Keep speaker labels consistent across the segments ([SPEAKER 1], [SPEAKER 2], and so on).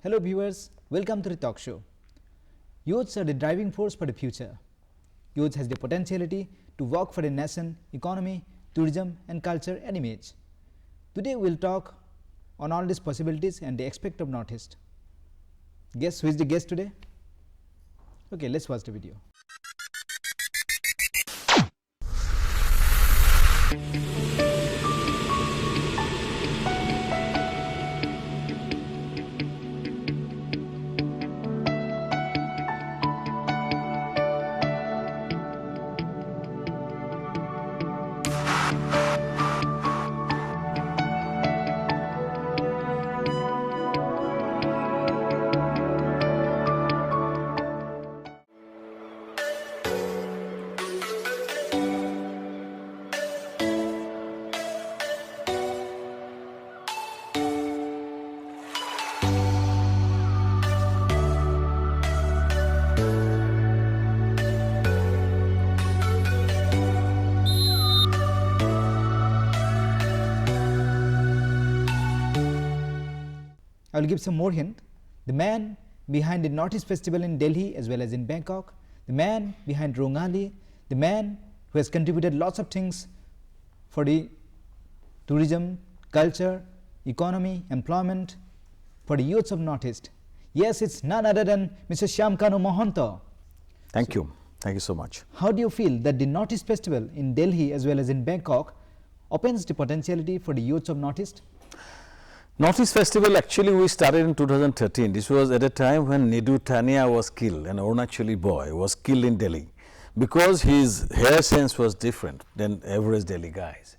[SPEAKER 1] Hello viewers, welcome to the talk show. Youths are the driving force for the future. Youth has the potentiality to work for a nation, economy, tourism and culture and image. Today we will talk on all these possibilities and the aspect of Northeast. Guess who is the guest today? Okay, let's watch the video. I will give some more hint. The man behind the Northeast Festival in Delhi as well as in Bangkok, the man behind Rongali, the man who has contributed lots of things for the tourism, culture, economy, employment, for the youths of Northeast. Yes, it's none other than Mr. Shyamkanu Mahanta.
[SPEAKER 2] Thank you so much.
[SPEAKER 1] How do you feel that the Northeast Festival in Delhi as well as in Bangkok opens the potentiality for the youths of Northeast?
[SPEAKER 2] Northeast Festival, actually we started in 2013. This was at a time when Nedu Tania was killed, an Arunachali boy was killed in Delhi because his hair sense was different than average Delhi guys.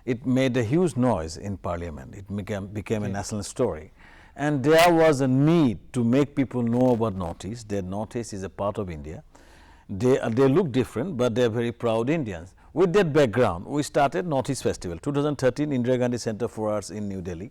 [SPEAKER 2] It made a huge noise in parliament. It became a national story. And there was a need to make people know about Northeast, that Northeast is a part of India. They look different, but they are very proud Indians. With that background, we started Northeast Festival, 2013, Indira Gandhi Center for Arts in New Delhi.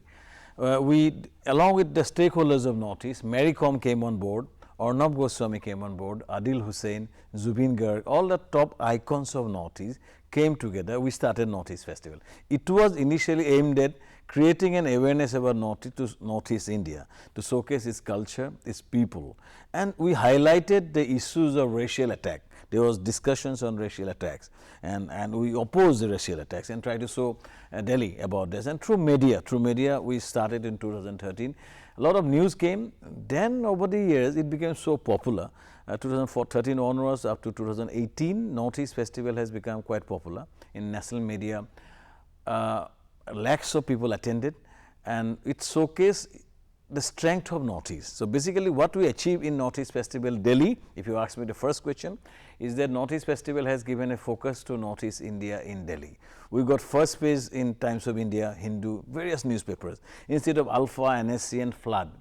[SPEAKER 2] Along with the stakeholders of Northeast, Mary Kom came on board, Arnab Goswami came on board, Adil Hussain, Zubin Garg, all the top icons of Northeast came together. We started Northeast Festival. It was initially aimed at creating an awareness about Northeast India, to showcase its culture, its people. And we highlighted the issues of racial attack. There was discussions on racial attacks, and we opposed the racial attacks and tried to show Delhi about this. And through media we started in 2013. A lot of news came. Then over the years it became so popular. 2013 onwards up to 2018, Northeast Festival has become quite popular in national media. Lakhs of people attended, and it showcased the strength of Northeast. So basically what we achieved in Northeast Festival Delhi, if you ask me the first question, is that Northeast Festival has given a focus to Northeast India in Delhi. We got first page in Times of India, Hindu, various newspapers. Instead of Alpha, NSC and Flood,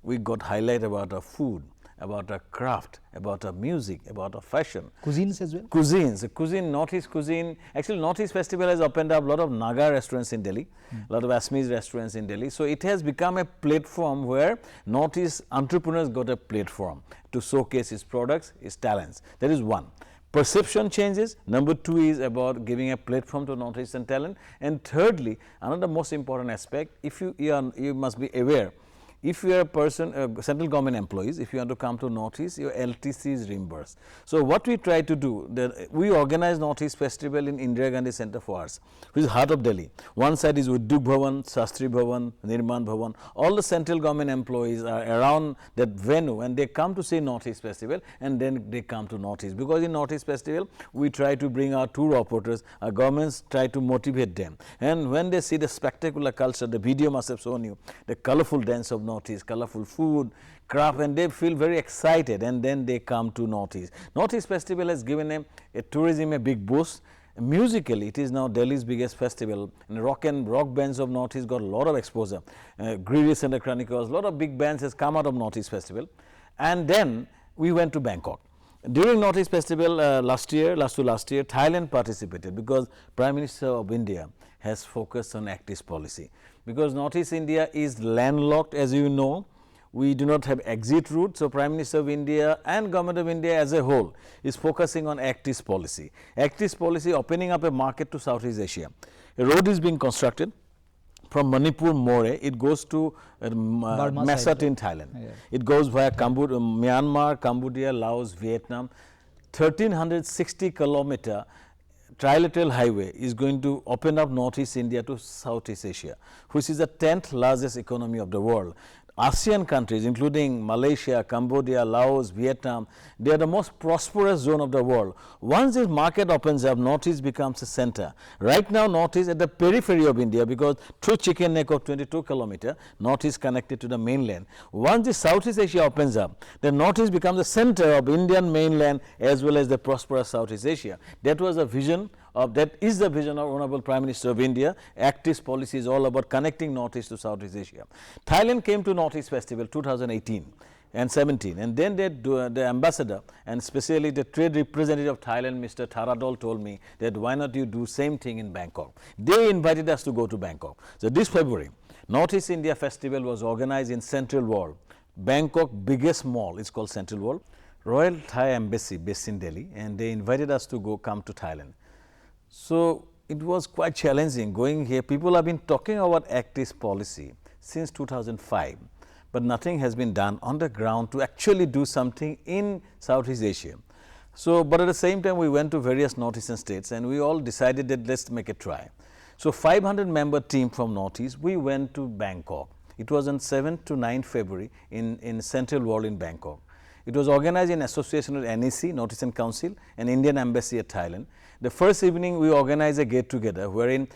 [SPEAKER 2] we got highlight about our food, about our craft, about our music, about our fashion.
[SPEAKER 1] Cuisines as well?
[SPEAKER 2] Cuisine, Northeast cuisine. Actually, Northeast Festival has opened up a lot of Naga restaurants in Delhi, a lot of Assamese restaurants in Delhi. So it has become a platform where Northeast entrepreneurs got a platform to showcase his products, his talents. That is one. Perception changes. Number two is about giving a platform to Northeastern talent. And thirdly, another most important aspect, if you must be aware, if you are a person, central government employees, if you want to come to Northeast, your LTC is reimbursed. So what we try to do, we organize Northeast Festival in Indira Gandhi Center for Arts, which is heart of Delhi. One side is Udyog Bhavan, Shastri Bhavan, Nirman Bhavan. All the central government employees are around that venue, and they come to see Northeast Festival, and then they come to Northeast. Because in Northeast Festival, we try to bring our tour operators, our governments try to motivate them. And when they see the spectacular culture, the video must have shown you, the colorful dance of Northeast, colorful food, craft, and they feel very excited, and then they come to Northeast. Northeast Festival has given a tourism a big boost. Musically, it is now Delhi's biggest festival, and rock bands of Northeast got a lot of exposure. Greedy Center Chronicles, a lot of big bands has come out of Northeast Festival. And then we went to Bangkok. During Northeast Festival last year, Thailand participated because Prime Minister of India has focused on Act East policy. Because Northeast India is landlocked, as you know, we do not have exit route. So Prime Minister of India and Government of India as a whole is focusing on Act East policy. Act East policy opening up a market to Southeast Asia. A road is being constructed from Manipur, More, it goes to Masat in Thailand.
[SPEAKER 1] Yeah.
[SPEAKER 2] It goes via Myanmar, Cambodia, Laos, Vietnam. 1360 kilometer trilateral highway is going to open up Northeast India to Southeast Asia, which is the 10th largest economy of the world. ASEAN countries, including Malaysia, Cambodia, Laos, Vietnam, they are the most prosperous zone of the world. Once this market opens up, Northeast becomes a center. Right now, Northeast at the periphery of India, because through chicken neck of 22 kilometer, Northeast connected to the mainland. Once the Southeast Asia opens up, then Northeast becomes the center of Indian mainland as well as the prosperous Southeast Asia. That was the vision that is the vision of Honorable Prime Minister of India. ASEAN Policy is all about connecting Northeast to Southeast Asia. Thailand came to Northeast Festival 2018 and 17, and then the ambassador and especially the trade representative of Thailand, Mr. Tharadol, told me that why not you do same thing in Bangkok. They invited us to go to Bangkok. So this February, Northeast India Festival was organized in Central World. Bangkok biggest mall is called Central World. Royal Thai Embassy based in Delhi, and they invited us to come to Thailand. So it was quite challenging going here. People have been talking about ASEAN Policy since 2005, but nothing has been done on the ground to actually do something in Southeast Asia. So, but at the same time, we went to various Northeastern states and we all decided that let's make a try. So 500 member team from Northeast, we went to Bangkok. It was on 7th to 9th February in Central World in Bangkok. It was organized in association with NEC, Northeastern Council, and Indian Embassy at Thailand. The first evening, we organized a get-together wherein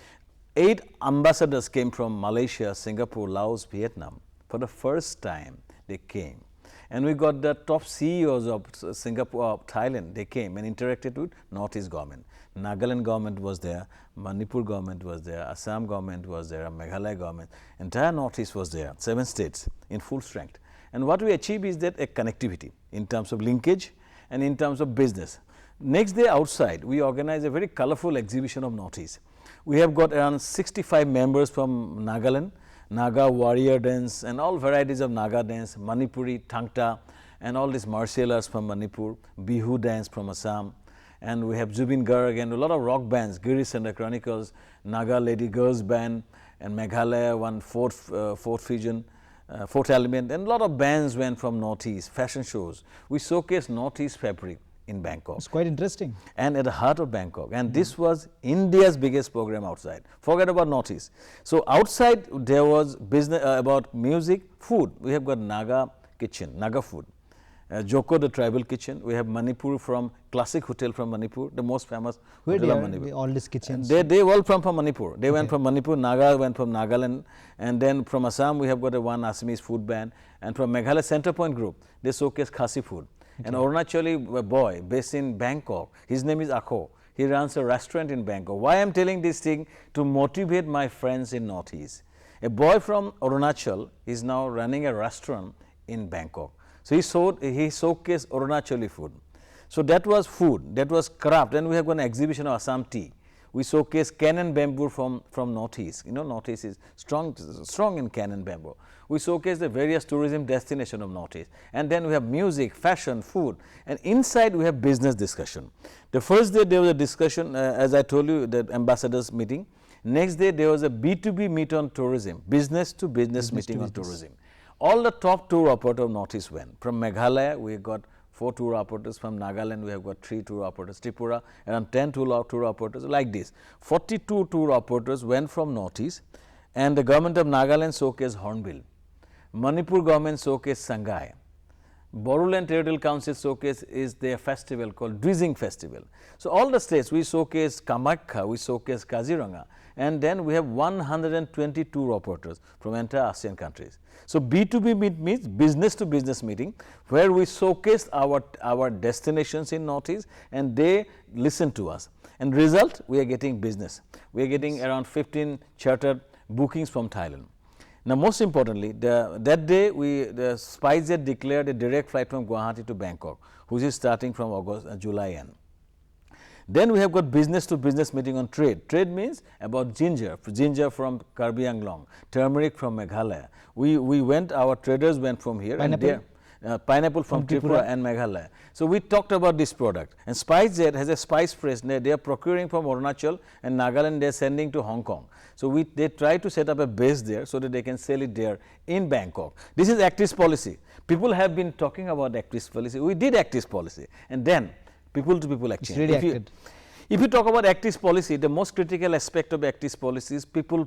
[SPEAKER 2] 8 ambassadors came from Malaysia, Singapore, Laos, Vietnam. For the first time, they came. And we got the top CEOs of Singapore, of Thailand, they came and interacted with Northeast government. Nagaland government was there, Manipur government was there, Assam government was there, Meghalaya government, entire Northeast was there, 7 states in full strength. And what we achieved is that a connectivity in terms of linkage and in terms of business. Next day outside, we organized a very colorful exhibition of Northeast. We have got around 65 members from Nagaland, Naga warrior dance and all varieties of Naga dance, Manipuri, Thangta, and all these martial arts from Manipur, Bihu dance from Assam, and we have Zubin Garg and a lot of rock bands, Girish and the Chronicles, Naga Lady Girls Band, and Meghalaya, one fourth fusion, Fourth Element, and a lot of bands went from Northeast, fashion shows. We showcased Northeast fabric in Bangkok.
[SPEAKER 1] It's quite interesting.
[SPEAKER 2] And at the heart of Bangkok. And this was India's biggest program outside. Forget about Northeast. So outside there was business about music, food. We have got Naga kitchen, Naga food. Joko, the tribal kitchen. We have Manipur from Classic Hotel from Manipur, the most famous hotel of Manipur.
[SPEAKER 1] All these kitchens?
[SPEAKER 2] They all from Manipur. They went from Manipur, Naga went from Nagaland, and then from Assam we have got a one Assamese food band, and from Meghalaya Center Point Group, they showcase Khasi food. An Arunachali boy based in Bangkok, his name is Akho. He runs a restaurant in Bangkok. Why I am telling this thing? To motivate my friends in Northeast. A boy from Arunachal is now running a restaurant in Bangkok. So he showcased Arunachali food. So that was food, that was craft, and we have got an exhibition of Assam tea. We showcase cane and bamboo from Northeast. You know, Northeast is strong in cane and bamboo. We showcase the various tourism destinations of Northeast. And then we have music, fashion, food, and inside we have business discussion. The first day there was a discussion, as I told you, the ambassadors meeting. Next day there was a B2B meet on tourism, business to business meeting on tourism. All the top tour operators of Northeast went. From Meghalaya, we got 4 tour operators. From Nagaland, we have got 3 tour operators. Tripura, around 10 tour operators, like this. 42 tour operators went from Northeast, and the government of Nagaland showcased Hornbill. Manipur government showcased Sangai. Bodoland Territorial Council showcase is their festival called Drizing Festival. So all the states, we showcase Kamakha, we showcase Kaziranga, and then we have 120 tour operators from entire ASEAN countries. So B2B meet means business to business meeting, where we showcase our destinations in Northeast and they listen to us. And result, we are getting business. We are getting around 15 chartered bookings from Thailand. Now, most importantly, that day the SpiceJet declared a direct flight from Guwahati to Bangkok, which is starting from July end. Then we have got business to business meeting on trade. Trade means about ginger from Karbi Anglong, turmeric from Meghalaya. Our traders went from here.
[SPEAKER 1] Pineapple?
[SPEAKER 2] And pineapple from Tripura and Meghalaya. So we talked about this product, and SpiceJet has a spice press. They are procuring from Arunachal and Nagaland. They are sending to Hong Kong. So they try to set up a base there so that they can sell it there in Bangkok. This is Actis policy. People have been talking about Actis policy. We did Actis policy, and then people to people exchange.
[SPEAKER 1] It's really acted.
[SPEAKER 2] If you talk about Actis policy, the most critical aspect of Actis policy is people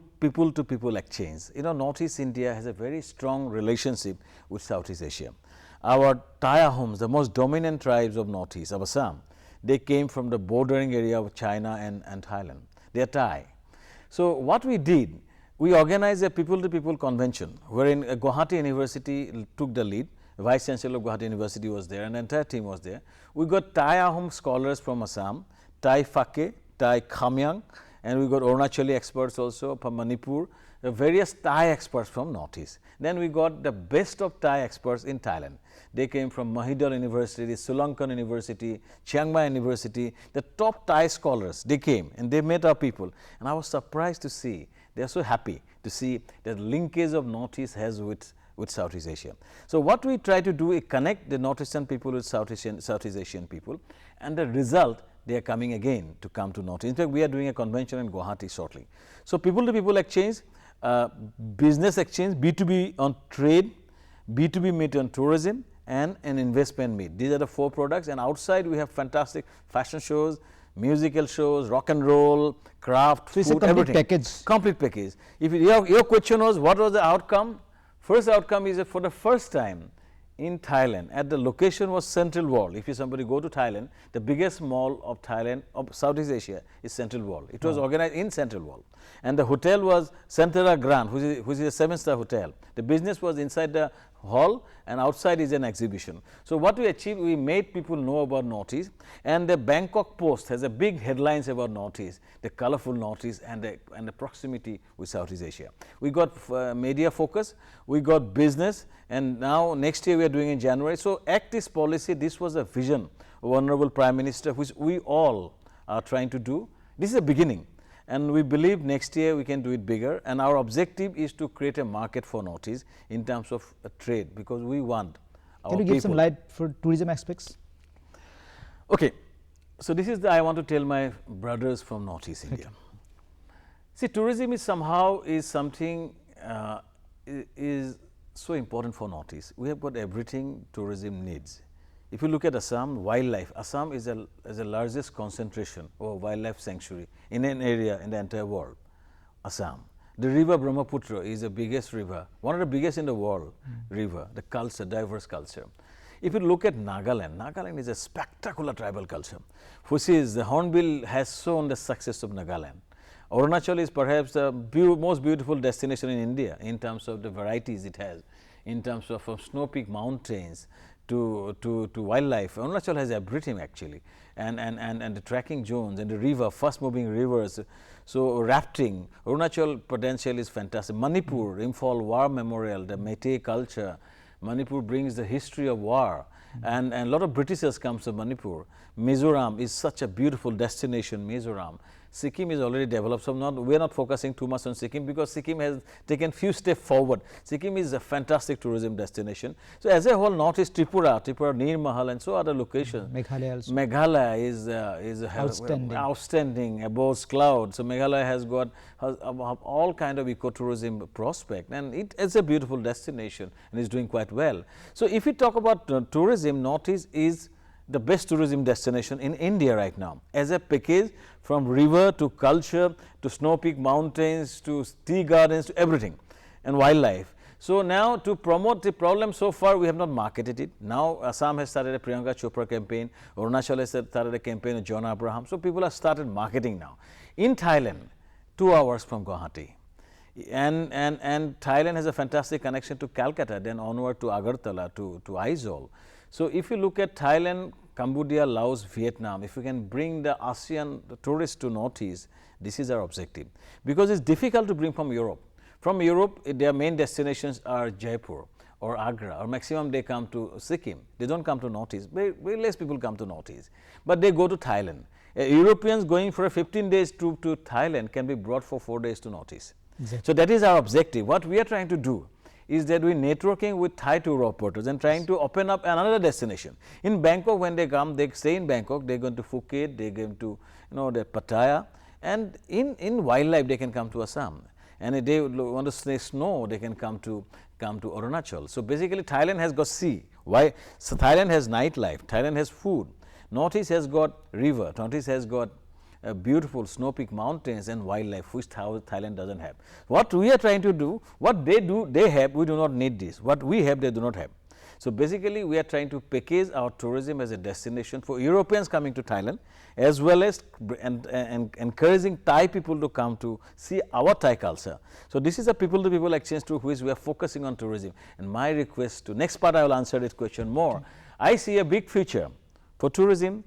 [SPEAKER 2] to people exchange. You know, Northeast India has a very strong relationship with Southeast Asia. Our Thai Ahoms, the most dominant tribes of Northeast, of Assam, they came from the bordering area of China and Thailand. They are Thai. So what we did, we organized a people to people convention wherein Guwahati University took the lead. Vice Chancellor of Guwahati University was there, and the entire team was there. We got Thai Ahom scholars from Assam, Thai Phake, Thai Khamyang, and we got Arunachali experts also from Manipur, various Thai experts from Northeast. Then we got the best of Thai experts in Thailand. They came from Mahidol University, Shyamkanu Mahanta, Chiang Mai University, the top Thai scholars, they came and they met our people. And I was surprised to see, they are so happy to see the linkage of Northeast has with Southeast Asia. So what we try to do is connect the Northeastern people with Southeast Asian people, and the result, they are coming again to come to Northeast. In fact, we are doing a convention in Guwahati shortly. So people to people exchange, business exchange, B2B on trade, B2B meet on tourism, and an investment meet. These are the 4 products, and outside we have fantastic fashion shows, musical shows, rock and roll, craft,
[SPEAKER 1] so
[SPEAKER 2] food,
[SPEAKER 1] it's a complete
[SPEAKER 2] everything.
[SPEAKER 1] package.
[SPEAKER 2] Complete package. If your question was what was the outcome? First outcome is that for the first time in Thailand, at the location was Central World. If you somebody go to Thailand, the biggest mall of Thailand, of Southeast Asia, is Central World. It was organized in Central World. And the hotel was Centera Grand, which is a 7-star hotel. The business was inside the hall, and outside is an exhibition. So what we achieved, we made people know about Northeast, and the Bangkok Post has a big headlines about Northeast, the colorful Northeast and the proximity with Southeast Asia. We got media focus, we got business, and now next year we are doing in January. So Actis policy, this was a vision of Honorable Prime Minister, which we all are trying to do. This is a beginning. And we believe next year we can do it bigger, and our objective is to create a market for Northeast in terms of trade, because we want our
[SPEAKER 1] Can you give some light for tourism aspects?
[SPEAKER 2] Okay, so this is I want to tell my brothers from Northeast India. See, tourism is somehow something is so important for Northeast. We have got everything tourism needs. If you look at Assam, wildlife, Assam is the largest concentration of wildlife sanctuary in an area in the entire world, Assam. The river Brahmaputra is the biggest river, one of the biggest in the world river, the culture, diverse culture. If you look at Nagaland, Nagaland is a spectacular tribal culture, which is the Hornbill has shown the success of Nagaland. Arunachal is perhaps the most beautiful destination in India in terms of the varieties it has, in terms of from snow peak mountains to wildlife. Arunachal has everything actually, and the trekking zones and the river, fast moving rivers. So rafting, Arunachal potential is fantastic. Manipur, Imphal War Memorial, the Meitei culture. Manipur brings the history of war, and a lot of Britishers comes to Manipur. Mizoram is such a beautiful destination, Mizoram. Sikkim is already developed, so we are not focusing too much on Sikkim because Sikkim has taken few steps forward. Sikkim is a fantastic tourism destination. So as a whole, Northeast Tripura, Nir Mahal, and so other locations.
[SPEAKER 1] Meghalaya also.
[SPEAKER 2] Meghalaya is outstanding above clouds. So Meghalaya has got all kind of ecotourism prospect, and it is a beautiful destination and is doing quite well. So if we talk about tourism, Northeast is the best tourism destination in India right now, as a package from river to culture to snow peak mountains to tea gardens to everything, and wildlife. So now to promote the problem, so far we have not marketed it. Now Assam has started a Priyanka Chopra campaign, Arunachal has started a campaign of John Abraham. So people have started marketing now. In Thailand, 2 hours from Guwahati, and Thailand has a fantastic connection to Calcutta, then onward to Agartala, to Aizawl. So if you look at Thailand, Cambodia, Laos, Vietnam, if we can bring the ASEAN tourists to Northeast, this is our objective. Because it's difficult to bring from Europe. From Europe, their main destinations are Jaipur or Agra, or maximum they come to Sikkim. They don't come to Northeast. Very less people come to Northeast. But they go to Thailand. Europeans going for a 15 days trip to Thailand can be brought for 4 days to Northeast. Exactly. So that is our objective. What we are trying to do is that we're networking with Thai tour operators and trying to open up another destination. In Bangkok, when they come, they stay in Bangkok, they're going to Phuket, they're going to, the Pattaya, and in wildlife, they can come to Assam. And if they want to stay snow, they can come to Arunachal. So basically, Thailand has got sea. Why? So Thailand has nightlife, Thailand has food, Northeast has got river, Northeast has got beautiful snow-peak mountains and wildlife, which Thailand doesn't have. What we are trying to do, what they do, they have, we do not need this. What we have, they do not have. So basically, we are trying to package our tourism as a destination for Europeans coming to Thailand, as well as encouraging Thai people to come to see our Thai culture. So this is a people-to-people exchange through which we are focusing on tourism. And my request to next part, I will answer this question more. I see a big future for tourism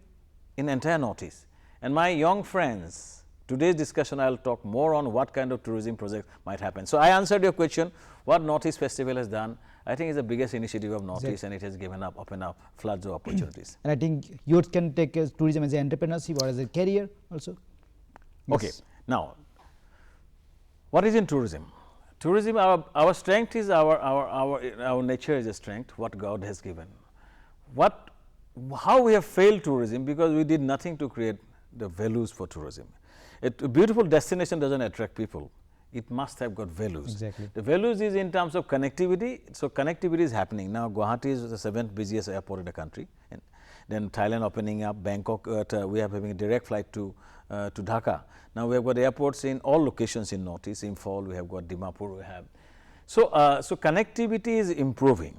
[SPEAKER 2] in entire Northeast. And my young friends, today's discussion, I will talk more on what kind of tourism projects might happen. So I answered your question, what Northeast Festival has done. I think it's the biggest initiative of Northeast, and it has opened up floods of opportunities.
[SPEAKER 1] And I think youth can take tourism as an entrepreneurship or as a career also.
[SPEAKER 2] Okay. Now, what is in tourism? Tourism, our strength is our nature is a strength, what God has given. How we have failed tourism, because we did nothing to create the values for tourism. A beautiful destination doesn't attract people. It must have got values.
[SPEAKER 1] Exactly.
[SPEAKER 2] The values is in terms of connectivity. So connectivity is happening. Now Guwahati is the 7th busiest airport in the country. And then Thailand opening up, Bangkok, we are having a direct flight to Dhaka. Now we have got airports in all locations in Northeast, Imphal, we have got Dimapur, we have. So connectivity is improving.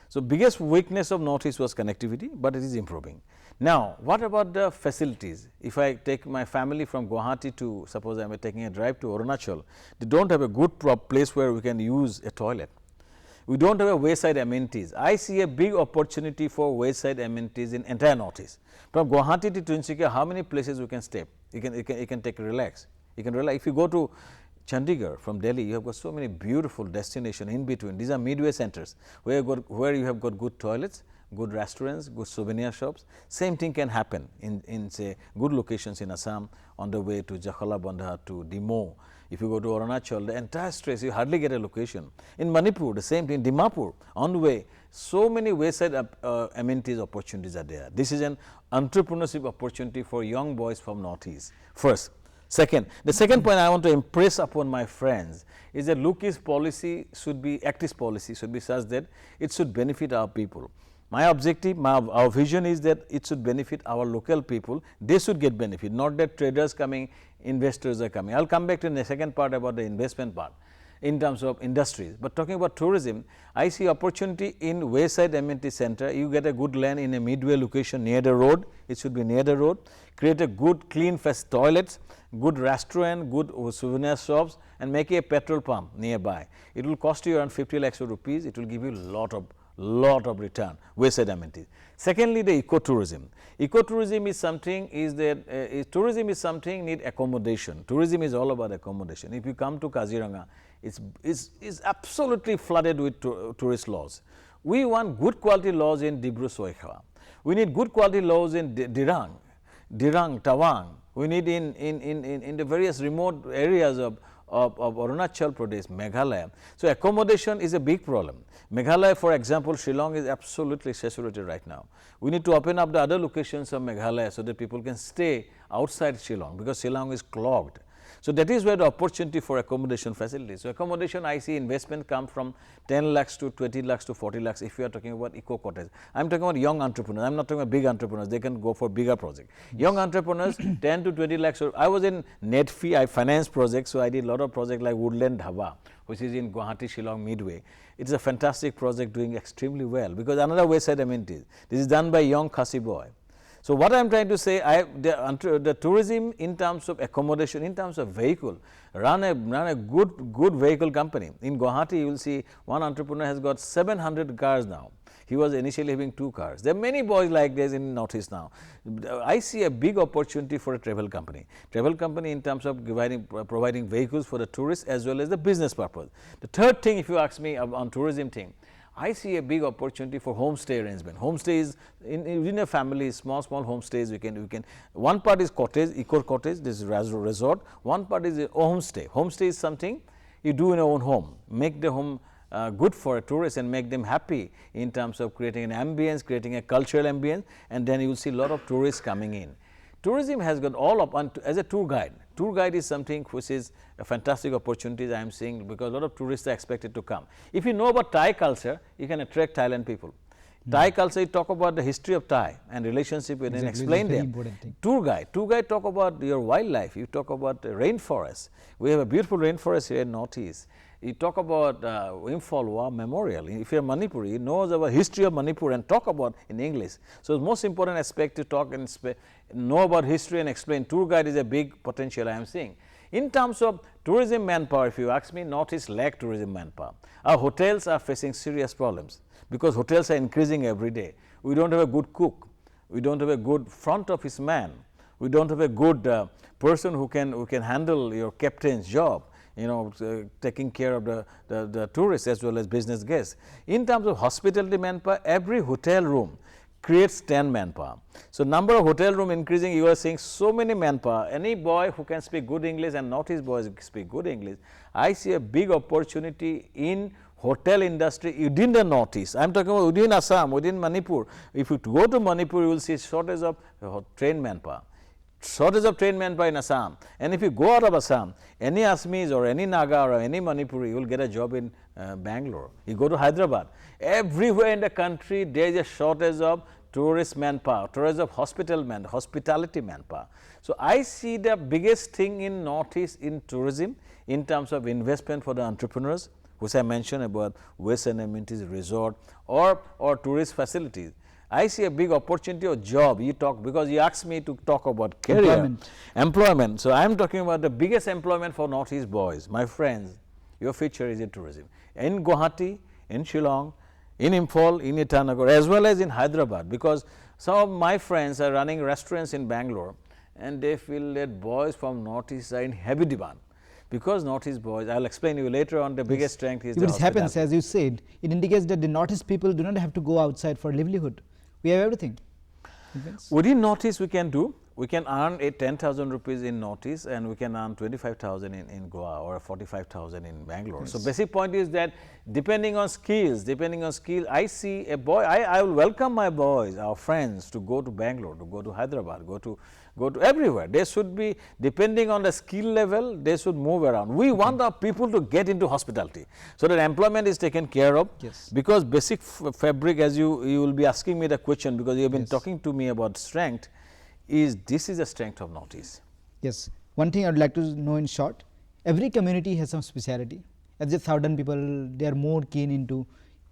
[SPEAKER 2] So biggest weakness of Northeast was connectivity, but it is improving. Now, what about the facilities? If I take my family from Guwahati to, suppose I am taking a drive to Arunachal, they don't have a good place where we can use a toilet. We don't have a wayside amenities. I see a big opportunity for wayside amenities in entire Northeast. From Guwahati to Tinsukia, how many places we can stay? You can take a relax. You can relax. If you go to Chandigarh from Delhi, you have got so many beautiful destinations in between. These are midway centers where you have got good toilets, good restaurants, good souvenir shops. Same thing can happen in say good locations in Assam on the way to Jakhalabandha to Dimo. If you go to Arunachal, the entire stretch, you hardly get a location. In Manipur, the same thing, Dimapur, on the way, so many wayside amenities opportunities are there. This is an entrepreneurship opportunity for young boys from Northeast, first. Second, the second point I want to impress upon my friends is that Look-East policy should be, Act-East policy should be such that it should benefit our people. My objective, our vision is that it should benefit our local people. They should get benefit, not that traders coming, investors are coming. I will come back to the second part about the investment part in terms of industries. But talking about tourism, I see opportunity in wayside amenity center. You get a good land in a midway location near the road. It should be near the road. Create a good clean toilets, good restaurant, good souvenir shops, and make a petrol pump nearby. It will cost you around 50 lakhs of rupees. It will give you lot of return, wayside amenities. Secondly, the ecotourism. Ecotourism is something tourism is something need accommodation. Tourism is all about accommodation. If you come to Kaziranga, it's absolutely flooded with tourist laws. We want good quality laws in Dibru-Soikhawa. We need good quality laws in Dirang, Tawang. We need in the various remote areas of Arunachal Pradesh, Meghalaya. So accommodation is a big problem. Meghalaya, for example, Shillong is absolutely saturated right now. We need to open up the other locations of Meghalaya so that people can stay outside Shillong, because Shillong is clogged. So that is where the opportunity for accommodation facilities. So accommodation, I see investment come from 10 lakhs to 20 lakhs to 40 lakhs if you are talking about eco cottage. I am talking about young entrepreneurs. I am not talking about big entrepreneurs. They can go for bigger projects. Young entrepreneurs, 10 to 20 lakhs. I was in NetFee, I financed projects, so I did a lot of projects like Woodland Dhaba, which is in Guwahati, Shillong, Midway. It is a fantastic project doing extremely well, because another wayside amenities. This is done by young Khasi boy. So what I am trying to say, the tourism in terms of accommodation, in terms of vehicle, run a good vehicle company. In Guwahati, you will see one entrepreneur has got 700 cars now. He was initially having 2 cars. There are many boys like this in Northeast now. I see a big opportunity for a travel company. Travel company in terms of providing vehicles for the tourists as well as the business purpose. The third thing, if you ask me on tourism thing, I see a big opportunity for homestay arrangement. Homestays within a family, small homestays. We can. One part is cottage, eco cottage. This is resort. One part is a homestay. Homestay is something you do in your own home. Make the home good for a tourist and make them happy in terms of creating an ambience, creating a cultural ambience, and then you will see a lot of tourists coming in. Tourism has got all up as a tour guide. Tour guide is something which is a fantastic opportunity I am seeing, because a lot of tourists are expected to come. If you know about Thai culture, you can attract Thailand people. Thai culture, you talk about the history of Thai and relationship with and explain them. Tour guide talk about your wildlife, you talk about rainforest. We have a beautiful rainforest here in Northeast. You talk about Imphal War Memorial. If you are Manipuri, you know about history of Manipur and talk about in English. So, the most important aspect to talk and know about history and explain. Tour guide is a big potential I am seeing. In terms of tourism manpower, if you ask me, Northeast lack tourism manpower. Our hotels are facing serious problems, because hotels are increasing every day. We don't have a good cook, we don't have a good front office man, we don't have a good person who can handle your captain's job, you know, taking care of the tourists as well as business guests. In terms of hospitality manpower, every hotel room creates 10 manpower. So, number of hotel room increasing, you are seeing so many manpower. Any boy who can speak good English, and Northeast boys speak good English, I see a big opportunity in hotel industry within the Northeast. I am talking about within Assam, within Manipur. If you go to Manipur, you will see shortage of trained manpower. Shortage of trained manpower in Assam. And if you go out of Assam, any Assamese or any Naga or any Manipuri, you will get a job in Bangalore. You go to Hyderabad. Everywhere in the country, there is a shortage of tourist manpower, shortage of hospitality manpower. So, I see the biggest thing in Northeast in tourism in terms of investment for the entrepreneurs, which I mentioned about waste and amenities, resort or tourist facilities. I see a big opportunity of job. You talk, because you asked me to talk about career, employment. So, I am talking about the biggest employment for Northeast boys. My friends, your future is in tourism. In Guwahati, in Shillong, in Imphal, in Itanagar, as well as in Hyderabad, because some of my friends are running restaurants in Bangalore, and they feel that boys from Northeast are in heavy demand. Because Northeast boys, I will explain you later on, the biggest strength is the
[SPEAKER 1] hospitality. It happens, as you said, it indicates that the Northeast people do not have to go outside for livelihood. We have everything.
[SPEAKER 2] Within Northeast we can do, we can earn 10,000 rupees in Northeast, and we can earn 25,000 in Goa or 45,000 in Bangalore. Yes. So, basic point is that depending on skills, I see a boy, I will welcome my boys, our friends, to go to Bangalore, to go to Hyderabad, go to everywhere. They should be, depending on the skill level, they should move around. We want our people to get into hospitality, so that employment is taken care of.
[SPEAKER 1] Yes.
[SPEAKER 2] Because basic fabric, as you will be asking me the question, because you have been talking to me about strength, this is a strength of Northeast.
[SPEAKER 1] Yes. One thing I would like to know in short, every community has some speciality. As the southern people, they are more keen into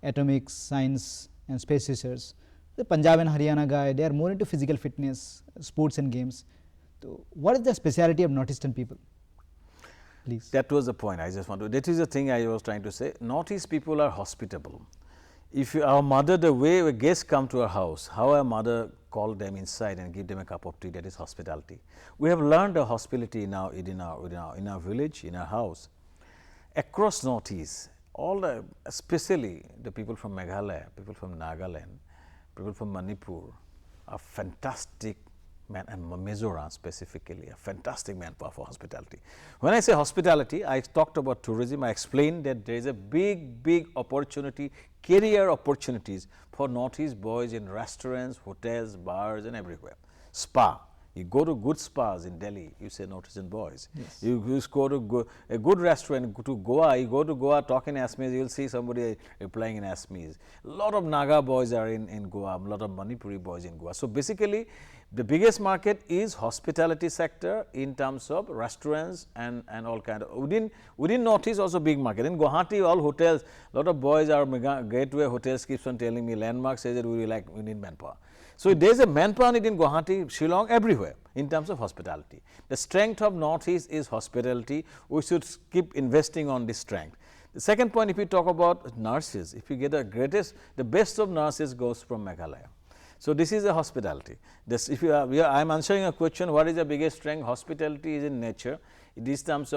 [SPEAKER 1] atomics, science and space research. The Punjab and Haryana guy, they are more into physical fitness, sports and games. So, what is the speciality of Northeastern people? Please.
[SPEAKER 2] That was the point I just want to, that is the thing I was trying to say. Northeast people are hospitable. If our mother, the way a guest come to our house, how our mother call them inside and give them a cup of tea, that is hospitality. We have learned the hospitality now in our village, in our house. Across Northeast, especially the people from Meghalaya, people from Nagaland, people from Manipur are fantastic and Mizoram specifically, a fantastic manpower for hospitality. When I say hospitality, I talked about tourism. I explained that there is a big opportunity, career opportunities for Northeast boys in restaurants, hotels, bars and everywhere. Spa. You go to good spas in Delhi, you say Northeastern boys.
[SPEAKER 1] Yes.
[SPEAKER 2] You go to a good restaurant, go to Goa, you go to Goa, talk in Assamese, you will see somebody replying in Assamese. A lot of Naga boys are in Goa, a lot of Manipuri boys in Goa. So, basically, the biggest market is hospitality sector in terms of restaurants and all kind of, within Northeast also big market. In Guwahati, all hotels, a lot of boys are gateway hotels keeps on telling me, Landmark says that we need manpower. So, there is a manpower need in Guwahati, Shillong, everywhere in terms of hospitality. The strength of Northeast is hospitality. We should keep investing on this strength. The second point, if you talk about nurses, if you get the best of nurses goes from Meghalaya. So, this is a hospitality. I am answering a question, what is the biggest strength? Hospitality is in nature. In terms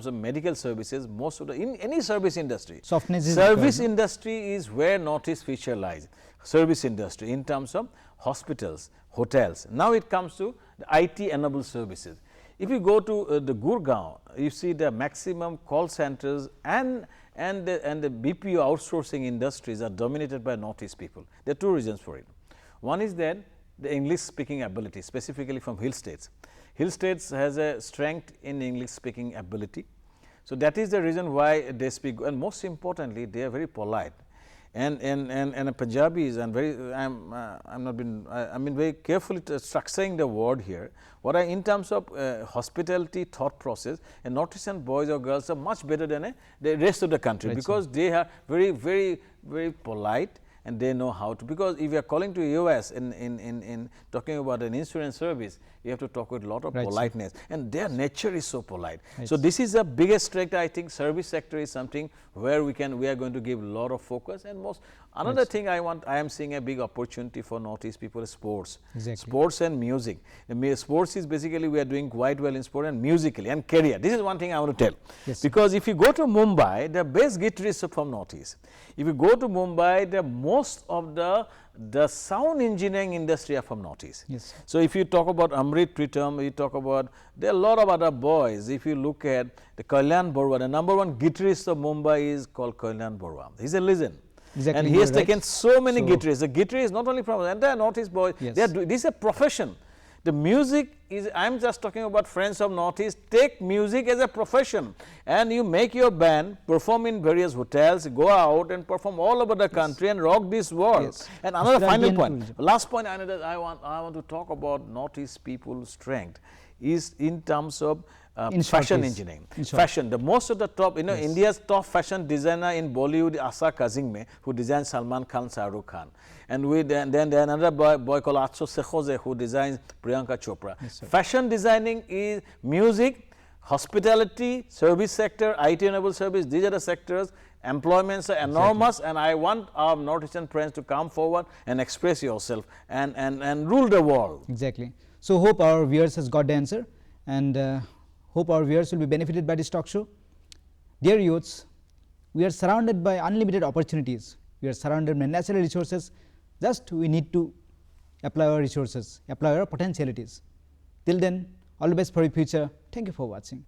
[SPEAKER 2] of medical services, most of in any service industry, service industry is where Northeast future lies. Service industry in terms of hospitals, hotels. Now, it comes to the IT enabled services. If you go to the Gurgaon, you see the maximum call centers and the BPO outsourcing industries are dominated by Northeast people. There are two reasons for it. One is that the English speaking ability, specifically from hill states. Hill states has a strength in English speaking ability. So that is the reason why they speak, and most importantly, they are very polite. And Punjabis, and I'm been very carefully structuring the word here. What I, in terms of hospitality thought process, and Northeastern boys or girls are much better than the rest of the country, right, because they are very polite, and they know how to, because if you are calling to US in talking about an insurance service, you have to talk with a lot of politeness, and their nature is so polite. So this is the biggest strength. I think service sector is something where we are going to give a lot of focus, and another thing I am seeing a big opportunity for Northeast people is sports. Sports and music. Sports is basically we are doing quite well in sport, and musically and career. This is one thing I want to tell. Because if you go to Mumbai, the best guitarists are from Northeast. If you go to Mumbai, most of the sound engineering industry are from Northeast. So if you talk about Amrit Pritam, you talk about, there are a lot of other boys. If you look at the Kalyan Barua, the #1 guitarist of Mumbai is called Kalyan Barua. He's a legend. And he has taken so many guitarists. The guitarist is not only from the entire Northeast boys, this is a profession. The music is, I am just talking about friends of Northeast, take music as a profession, and you make your band perform in various hotels, go out and perform all over the country and rock this world. And another final point, last point I want to talk about Northeast people's strength is in terms of fashion engineering. Fashion, the most of the top, India's top fashion designer in Bollywood, Asa Kazingme, who designed Salman Khan, Shah Rukh Khan. And then there another boy called Atso Sekhoze, who designs Priyanka Chopra. Fashion designing is music, hospitality, service sector, IT-enabled service. These are the sectors. Employments are enormous, and I want our Northeastern friends to come forward and express yourself and rule the world.
[SPEAKER 1] Exactly. So hope our viewers has got the answer, and hope our viewers will be benefited by this talk show. Dear youths, we are surrounded by unlimited opportunities. We are surrounded by natural resources. Just we need to apply our resources, apply our potentialities. Till then, all the best for your future. Thank you for watching.